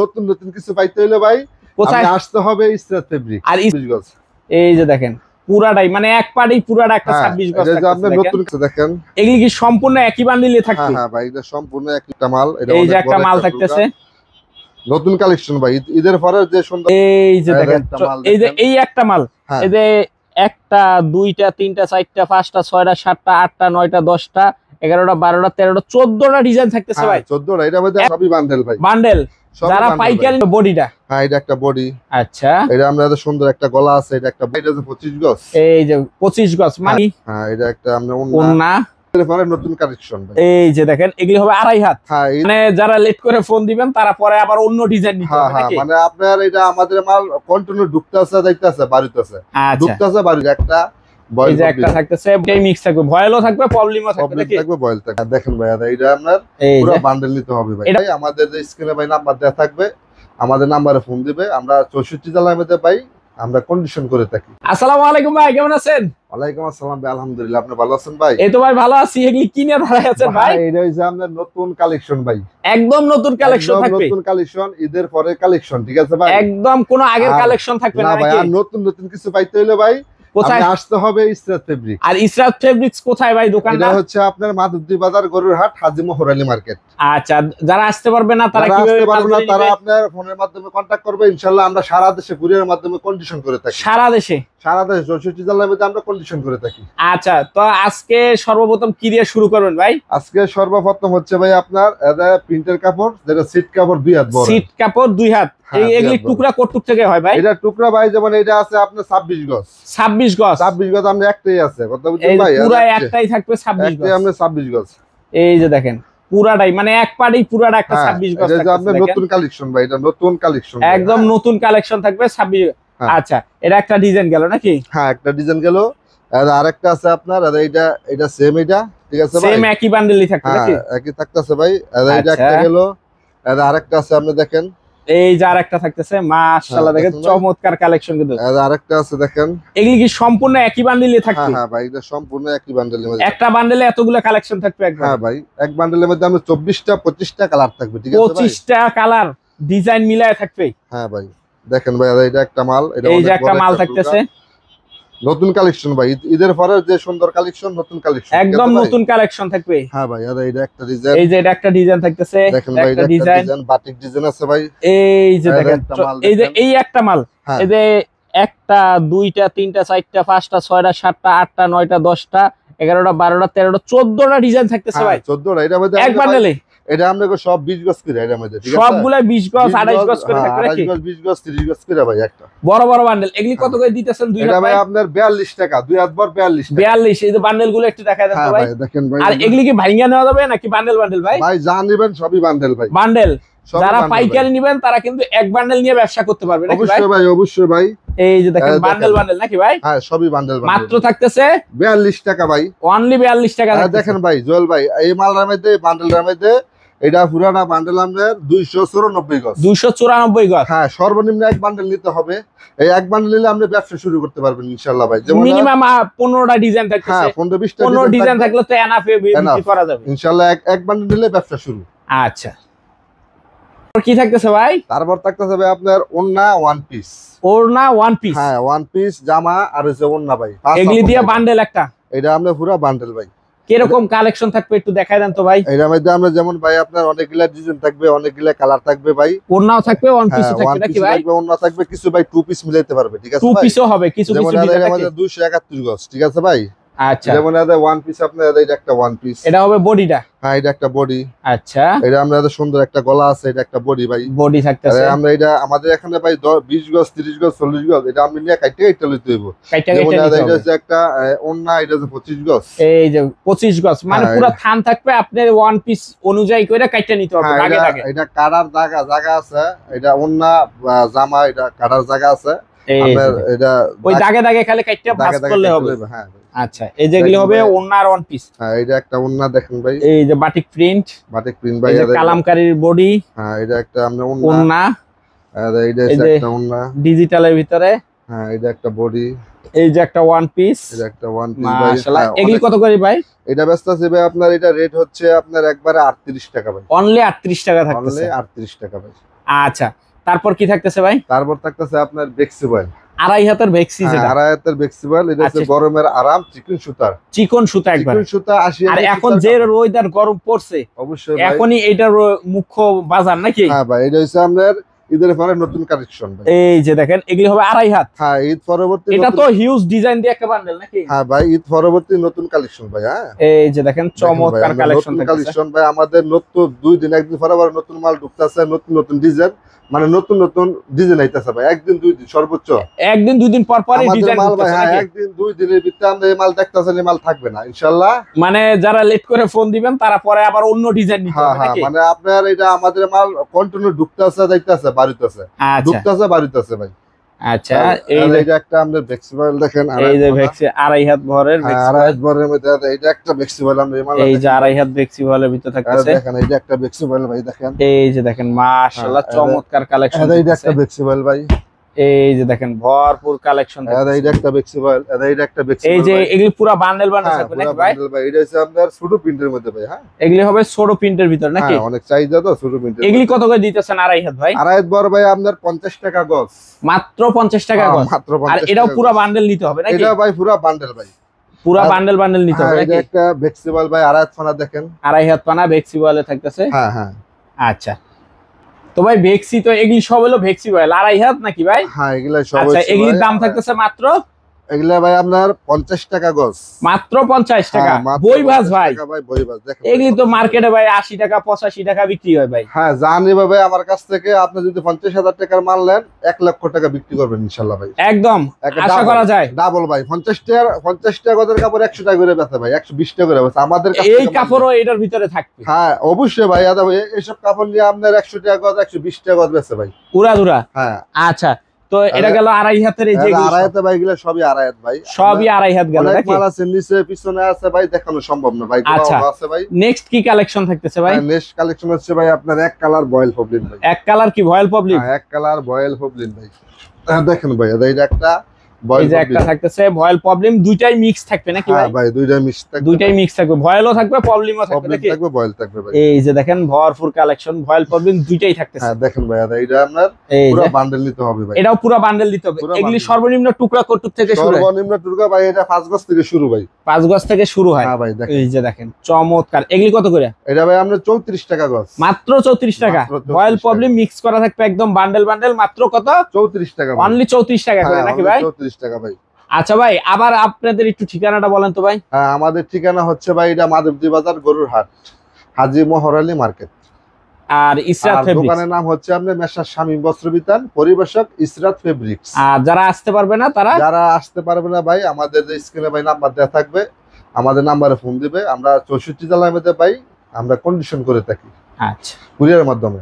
নতুন নতুন কিছু পাইতে হইলে ভাই কোথায় আসতে হবে? ইসরাত ফেব্রিক। আর 20 গজ এই যে দেখেন পুরাটাই মানে এক পাড়েই পুরাটা একটা 26 গজ থাকছে। আপনি নতুন কিছু দেখেন, এগুলি কি সম্পূর্ণ একই বান্ডিলে থাকবে? হ্যাঁ ভাই, এটা সম্পূর্ণ একটা মাল। এই যে একটা মাল থাকতেছে নতুন কালেকশন ভাই, ঈদের পরে যে সুন্দর। এই যে দেখেন, এই যে এই একটা মাল, এই যে একটা দুইটা তিনটা চারটা পাঁচটা ছয়টা সাতটা আটটা নয়টা 10টা 11টা 12টা 13টা 14টা ডিজাইন থাকতেছে ভাই। 14টা, এটা মধ্যে সবই বান্ডেল ভাই, বান্ডেল। যারা পাইকারি বডিটা, হ্যাঁ এটা একটা বডি। আচ্ছা, এটা আমরা এত সুন্দর একটা গলা আছে, এটা একটা, এটা 25 গজ। এই যে 25 গজ মানে, হ্যাঁ এটা একটা আমরা ওন্না। পরে নতুন কালেকশন ভাই, এই যে দেখেন এগুলি হবে 2.5 হাত। মানে যারা লেট করে ফোন দিবেন তারা পরে আবার অন্য ডিজাইন নিতে হবে নাকি? মানে আপনার এটা আমাদের মাল কন্টিনিউ ঢুকতেছে যাইতেছে বাড়িতেছে, ঢুকতেছে বাড়িতে একটা এই যে একটা থাকতেছে, এই মিক্স থাকবে, ভয়েলও থাকবে প্রবলেমও থাকবে নাকি? থাকবে, ভয়েল থাকবে। দেখেন ভাই এটা আপনার পুরো বান্ডেল নিতে হবে ভাই। আমাদের যে স্ক্রিনে ভাই নাম্বার দেওয়া থাকবে, আমাদের নাম্বারে ফোন দিবে। আমরা 64 জেলার মধ্যে পাই, আমরা কন্ডিশন করে থাকি। আসসালামু আলাইকুম ভাই, কেমন আছেন? ওয়ালাইকুম আসসালাম ভাই, আলহামদুলিল্লাহ। আপনি ভালো আছেন ভাই? এই তো ভাই ভালো আছি। এগুলি কি নিয়ে দাঁড়ায় আছেন ভাই? এটা হইছে আমাদের নতুন কালেকশন ভাই, একদম নতুন কালেকশন থাকবে। নতুন কালেকশন, ঈদের পরে কালেকশন, ঠিক আছে ভাই? একদম কোন আগের কালেকশন থাকবে না ভাই। আর নতুন নতুন কিছু পাইতে হইলে ভাই কোথায় আসতে হবে? ইসরাত ফেব্রিক। আর ইসরাত ফেব্রিক্স কোথায় ভাই দোকানটা? এটা হচ্ছে আপনার মাধবদী বাজার, গরুরহাট, হাজী মোহর আলী মার্কেট। আচ্ছা, যারা আসতে পারবে না তারা কিভাবে পারবে না, তারা আপনার ফোনের মাধ্যমে কন্টাক্ট করবে। ইনশাআল্লাহ আমরা সারা দেশে কুরিয়ারের মাধ্যমে কন্ডিশন করে থাকি। সারা দেশে? সারা দেশে 64 জেলার মধ্যে আমরা কন্ডিশন করে থাকি। আচ্ছা, তো আজকে সর্বপ্রথম কি দিয়ে শুরু করবেন ভাই? আজকে সর্বপ্রথম হচ্ছে ভাই আপনার এটা প্রিন্টের কাপড়, যেটা সিট কাপড় 2 হাত বড়। সিট কাপড় 2 হাত। এই এগুলি টুকরা কতটুক থেকে হয় ভাই? এটা টুকরা ভাই যেমন এটা আছে আপনার 26 গজ। 26 গজ? 26 গজ আমরা একটাই আছে, কথা বুঝছেন ভাই? পুরো একটাই থাকবে 26 গজ। আমরা 26 গজ। এই যে দেখেন পুরাটাই মানে এক পাড়েই পুরাটা একটা 26 গজ থাকবে। এটা আপনার নতুন কালেকশন ভাই, এটা নতুন কালেকশন, একদম নতুন কালেকশন থাকবে 26। আচ্ছা, এটা একটা ডিজাইন গেল নাকি? হ্যাঁ একটা ডিজাইন গেল। আর আরেকটা আছে আপনার, আর এটা সেম, এটা ঠিক আছে ভাই, সেম একই বান্ডেলই থাকবে নাকি? একই থাকতেছে ভাই। আর এটা একটা গেল, আর আরেকটা আছে আপনি দেখেন, এই যে আরেকটা থাকতেছে, মাশাআল্লাহ দেখেন চমৎকার কালেকশন কিন্তু। আর আরেকটা আছে দেখেন, এগুলি কি সম্পূর্ণ একই বান্ডেলে থাকবে? হ্যাঁ ভাই এটা সম্পূর্ণ একই বান্ডেলের মধ্যে। একটা বান্ডেলে এতগুলো কালেকশন থাকবে একবার? হ্যাঁ ভাই, এক বান্ডেলের মধ্যে আমরা 24টা 25টা কালার থাকবে, ঠিক আছে ভাই? 25টা কালার ডিজাইন মিলায় থাকবে। হ্যাঁ ভাই দেখেন ভাই, এটা একটা মাল, এটা এই যে একটা মাল থাকতেছে, নতুন কালেকশন ভাই, ঈদের পরে যে সুন্দর কালেকশন, নতুন কালেকশন, একদম নতুন কালেকশন থাকবে। হ্যাঁ ভাই, আর এটা একটা ডিজাইন, এই যে এটা একটা ডিজাইন থাকতেছে, দেখেন ভাই এটা একটা ডিজাইন, বাটিক ডিজাইন আছে ভাই। এই যে দেখেন, এই যে এই একটা মাল, এই যে একটা দুইটা তিনটা চারটা পাঁচটা ছয়টা সাতটা আটটা নয়টা 10টা 11টা 12টা 13টা 14টা ডিজাইন থাকতেছে ভাই। 14টা, এটা মধ্যে এক বান্ডেলে এটা আমরা সব 20 গজ করে, এর মধ্যে ঠিক আছে সবগুলা 20 গজ 28 গজ করে থাকবে নাকি? 28 গজ 20 গজ 30 গজ করে ভাই একটা বড় বড় বান্ডেল। এগুলি কত করে দিতেছেন? 2 এটা ভাই আপনার 42 টাকা, 2 হাত বড় 42 টাকা। 42। এই যে বান্ডেল গুলো একটু দেখায় দেন তো ভাই। দেখেন ভাই, আর এগুলি কি ভাঙিয়ে নেওয়া যাবে নাকি বান্ডেল বান্ডেল ভাই? ভাই যা নেবেন সবই বান্ডেল ভাই, বান্ডেল। যারা পাইকারি নেবেন তারা কিন্তু এক বান্ডেল নিয়ে ব্যবসা করতে পারবে নাকি ভাই? অবশ্যই ভাই, অবশ্যই ভাই। এই যে দেখেন বান্ডেল বান্ডেল নাকি ভাই? হ্যাঁ সবই বান্ডেল বান্ডেল। মাত্র থাকতেছে 42 টাকা ভাই, অনলি 42 টাকা। দেখেন ভাই জোয়েল ভাই, এই মালটার মধ্যে বান্ডেলটার মধ্যে এটা পুরাটা বান্ডেল আমাদের 294 গজ। 294 গজ? হ্যাঁ, সর্বনিম্ন এক বান্ডেল নিতে হবে। এই এক বান্ডেল নিলে আপনি ব্যবসা শুরু করতে পারবেন ইনশাআল্লাহ ভাই। যেমন মিনিমাম 15টা ডিজাইন থাকতেছে। হ্যাঁ 15-20টা 15 ডিজাইন থাকলে তো এনাফে বিক্রি করা যাবে ইনশাআল্লাহ। এক বান্ডেল নিলে ব্যবসা শুরু। আচ্ছা, কি থাকতেছে ভাই? তারপর থাকতেছে ভাই আপনার ওন্না ওয়ান পিস। ওড়না ওয়ান পিস? হ্যাঁ ওয়ান পিস জামা আর হচ্ছে ওন্না ভাই, এগুলি দিয়ে বান্ডেল একটা। এটা আমরা পুরো বান্ডেল ভাই। কিরকম কালেকশন থাকবে একটু দেখাই দেন তো ভাই। এটার মধ্যে আমরা যেমন ভাই আপনার অনেকগুলা ডিজাইন থাকবে, অনেকগুলা কালার থাকবে ভাই। ওড়নাও থাকবে, ওয়ান পিসও থাকবে নাকি ভাই? ওন্না থাকবে, কিছু ভাই টু পিস মিলাইতে পারবে, ঠিক আছে ভাই? টু পিসও হবে কিছু কিছু ডিজাইন আছে। আমাদের 271 গজ, ঠিক আছে ভাই? আচ্ছা, যেমন এটা ওয়ান পিস আপনার, এটা একটা ওয়ান পিস, এটা হবে বডিটা। হ্যাঁ এটা একটা বডি। আচ্ছা, এটা আমরা এত সুন্দর একটা গলা আছে, এটা একটা বডি ভাই, বডি থাকতেছে। আমরা এটা আমাদের এখানে ভাই 20 গজ 30 গজ 40 গজ, এটা আমরা নিয়ে কাইটে কাইটে লইতে হইব। যেমন এটা হচ্ছে একটা ওন্না, এটা হচ্ছে 25 গজ। এই যে 25 গজ মানে পুরো থান থাকবে, আপনি ওয়ান পিস অনুযায়ী কইরা কাইটে নিতে হবে আগে আগে। এটা কাটার জায়গা আছে, এটা ওন্না জামা, এটা কাটার জায়গা আছে। আপনার এটা ওই দাগে দাগে খালি কাইটে ভাঁজ করলে হবে। হ্যাঁ আচ্ছা, এই যেগুলি হবে ওন্না আর ওয়ান পিস। হ্যাঁ এটা একটা ওন্না দেখেন ভাই, এই যে বাটিক প্রিন্ট ভাই, এই যে কালামকারীর বডি। হ্যাঁ এটা একটা আমরা ওন্না, আর এটা একটা ওন্না ডিজিটালের ভিতরে। হ্যাঁ এটা একটা বডি। এই যে একটা ওয়ান পিস, এটা একটা ওয়ান পিস ভাই। মাশাআল্লাহ, এগুলি কত করে ভাই? এটা ব্যস্ত আছে ভাই আপনার, এটা রেট হচ্ছে আপনার একবারে 38 টাকা ভাই। অনলি 38 টাকা থাকতেছে। অনলি 38 টাকা ভাই। আচ্ছা, তারপর কি থাকতেছে ভাই? তারপর থাকতেছে আপনার বেক্সিবয়েল, 2.5 হাতের ভেক্সি, যেটা 2.5 হাতের বেক্সিবয়েল। এটা হচ্ছে গরমের আরাম, চিকন সুতার, চিকন সুতা একবার। চিকন সুতা 80। আর এখন যে ওয়েদার গরম পড়ছে, অবশ্যই এখনই এটার মুখ্য বাজার নাকি? হ্যাঁ ভাই, এটা হচ্ছে আপনার ঈদের পরে নতুন কালেকশন ভাই। এই যে দেখেন, এগুলি হবে 2.5 হাত। হ্যাঁ, ঈদ পরবর্তী এটা তো হিউজ ডিজাইন দিয়ে একটা বান্ডেল নাকি? হ্যাঁ ভাই, ঈদ পরবর্তী নতুন কালেকশন ভাই। হ্যাঁ, এই যে দেখেন চমৎকার কালেকশন থাকছে। কালেকশন ভাই, আমাদের নতুন 2 দিন একদিন পরে আবার নতুন মাল ঢুকতেছে, নতুন নতুন ডিজাইন, মানে নতুন নতুন ডিজাইন আইতাছে ভাই। একদিন 2 দিন সর্বোচ্চ, একদিন 2 দিন পর পরই ডিজাইন মাল ভাই। ঢুকতেছে হ্যাঁ, নাকি? একদিন 2 দিনের ভিতরে আমরা এই মাল দেখতাছেন, এই মাল থাকবে না ইনশাআল্লাহ। মানে যারা লেট করে ফোন দিবেন তারা পরে আবার অন্য ডিজাইন নিতে হ্যাঁ হবে হ্যাঁ, নাকি? মানে আপনার এটা আমাদের মাল কন্টিনিউ ঢুকতেছে, যাইতাছে, বাড়িতেছে, আচ্ছা ঢুকতেছে, বাড়িতেছে ভাই। আচ্ছা, এই যে একটা আমাদের বেক্সিবয়েল দেখেন, এই যে ভেক্সি 2.5 হাত ভরের ভেক্সি, 2.5 বরের মধ্যে এইটা একটা বেক্সিবয়েল আমরা এই মাল। এই যে 2.5 হাত ভেক্সি ভরের ভিতর থাকতেছে। দেখেন, এই যে একটা বেক্সিবয়েল ভাই, দেখেন এই যে দেখেন মাশাআল্লাহ চমৎকার কালেকশন। এই যে একটা বেক্সিবয়েল ভাই, এই যে দেখেন ভরপুর কালেকশন। এই যে একটা বেক্সিবয়েল, এই যে একটা বেক্সিবয়েল। এই যে এগুলি পুরো বান্ডেল বান্ডেল থাকবে নাকি ভাই? ভাই এটা হচ্ছে আপনার ছোট প্রিন্টের মধ্যে ভাই। হ্যাঁ, এগুলি হবে ছোট প্রিন্টের ভিতর নাকি? হ্যাঁ, অনেক চাহিদা তো ছোট প্রিন্টের। এগুলি কত করে দিতেছেন 2.5 হাত ভাই? 2.5 বড় ভাই আপনার 50 টাকা গজ, মাত্র 50 টাকা গজ। মাত্র 50 আর এটাও পুরো বান্ডেল নিতে হবে নাকি? এটা ভাই পুরো বান্ডেল ভাই, পুরো বান্ডেল বান্ডেল নিতে হবে এই যে নাকি? একটা বেক্সিবয়েল ভাই 2.5 ফানা দেখেন, 2.5 হাত পানা ভেক্সি বলে থাকতেছে। হ্যাঁ হ্যাঁ। আচ্ছা, তো ভাই ভেক্সি তো এগুলি সব হলো ভেক্সি বয়েল 2.5 হাত নাকি ভাই? হ্যাঁ, এগুলা সব আচ্ছা, হচ্ছে এগুলির ভাই, দাম থাকতেছে মাত্র, এগুলা ভাই আপনার 50 টাকা গজ, মাত্র 50 টাকা। হ্যাঁ, মাত্র বইবাজ 50 ভাই, টাকা ভাই, বইবাজ দেখেন। এগুলি তো মার্কেটে ভাই 80 টাকা 85 টাকা বিক্রি হয় ভাই। হ্যাঁ, জানি ভাই, আমার কাছ থেকে আপনি যদি 50,000 টাকার মাল নেন 1 লক্ষ টাকা বিক্রি করবেন ইনশাআল্লাহ ভাই। একদম আশা করা যায়। ডাবল ভাই, 50 টাকা গজের কাপড় 100 টাকা করে বেচে ভাই, 120 টাকা করে বেচে আমাদের কাছ এই থেকে মাল কাপড়ও এটার ভিতরে থাকবে। হ্যাঁ, অবশ্যই ভাই। দাদা ভাই, এইসব কাপড় নিয়ে আপনার 100 টাকা গজ, 120 টাকা গজ বেচে ভাই, উড়াধুরা। হ্যাঁ। আচ্ছা, তো এটা গেল 2.5 হাতের। এই যে 2.5 হাতে ভাই, এগুলা সবই 2.5 হাত ভাই, সবই 2.5 হাত গেল অনেক নাকি? মাল আছে নিচে পিছনে আছে ভাই, দেখানো সম্ভব না ভাই, আচ্ছা, গুলো আছে ভাই। নেক্সট কি কালেকশন থাকতেছে ভাই? নেক্সট কালেকশন হচ্ছে ভাই আপনার এক কালার বয়েল পবলিন ভাই। এক কালার কি ভয়েল পবলিক? হ্যাঁ, এক কালার বয়েল পবলিন ভাই। দেখেন ভাই, এটা একটা এই বয়েল যে একটা থাকতেছে ভয়েল পবলিম, দুইটাই মিক্স থাকবে নাকি ভাই? হ্যাঁ ভাই, দুইটা মিক্স থাকবে, দুইটাই মিক্স থাকবে, ভয়েলও থাকবে পবলিমও থাকবে পবলিন নাকি? থাকবে, বয়েল থাকবে ভাই। এই যে দেখেন ভরপুর কালেকশন, ভয়েল পবলিম দুইটাই থাকতেছে। হ্যাঁ, দেখেন ভাই, এটা আপনার এই পুরো যে বান্ডেল নিতে হবে ভাই, এটাও পুরো বান্ডেল দিতে হবে। পুরো এগুলি bundle। সর্বনিম্ন টুকরা কটুক থেকে শুরু হয়, সর্বনিম্ন টুকরা ভাই, এটা 5 গজ থেকে শুরু ভাই, 5 গজ থেকে শুরু হয়। হ্যাঁ ভাই, দেখেন এই যে দেখেন চমৎকার। এগুলি কত করে? এটা ভাই আমরা 34 টাকা গজ, মাত্র 34 টাকা। মাত্র 34 ভয়েল টাকা। পবলিম মিক্স করা থাকবে একদম বান্ডেল বান্ডেল, মাত্র কত? 34 টাকা ভাই। অনলি 34 টাকা করে হ্যাঁ, নাকি only ভাই? 34 টাকা ভাই। আচ্ছা ভাই, আবার আপনাদের একটু ঠিকানাটা বলেন তো ভাই। হ্যাঁ, আমাদের ঠিকানা হচ্ছে ভাই, এটা মাধবদী বাজার, গরুর হাট, হাজী মোহর আলী মার্কেট। আর ইসরাত আর ফেব্রিক্স। দোকানের নাম হচ্ছে আপনার মেসার শামীম বস্ত্র বিতান, পরিবেশক ইসরাত ফেব্রিক্স। আর যারা আসতে পারবে না তারা, যারা আসতে পারবে না ভাই, আমাদের যে স্ক্রিনে ভাই নাম্বার দেওয়া থাকবে, আমাদের নাম্বারে ফোন দিবে। আমরা 64 জেলার মধ্যে ভাই আমরা কন্ডিশন করে থাকি আচ্ছা কুরিয়ারের মাধ্যমে।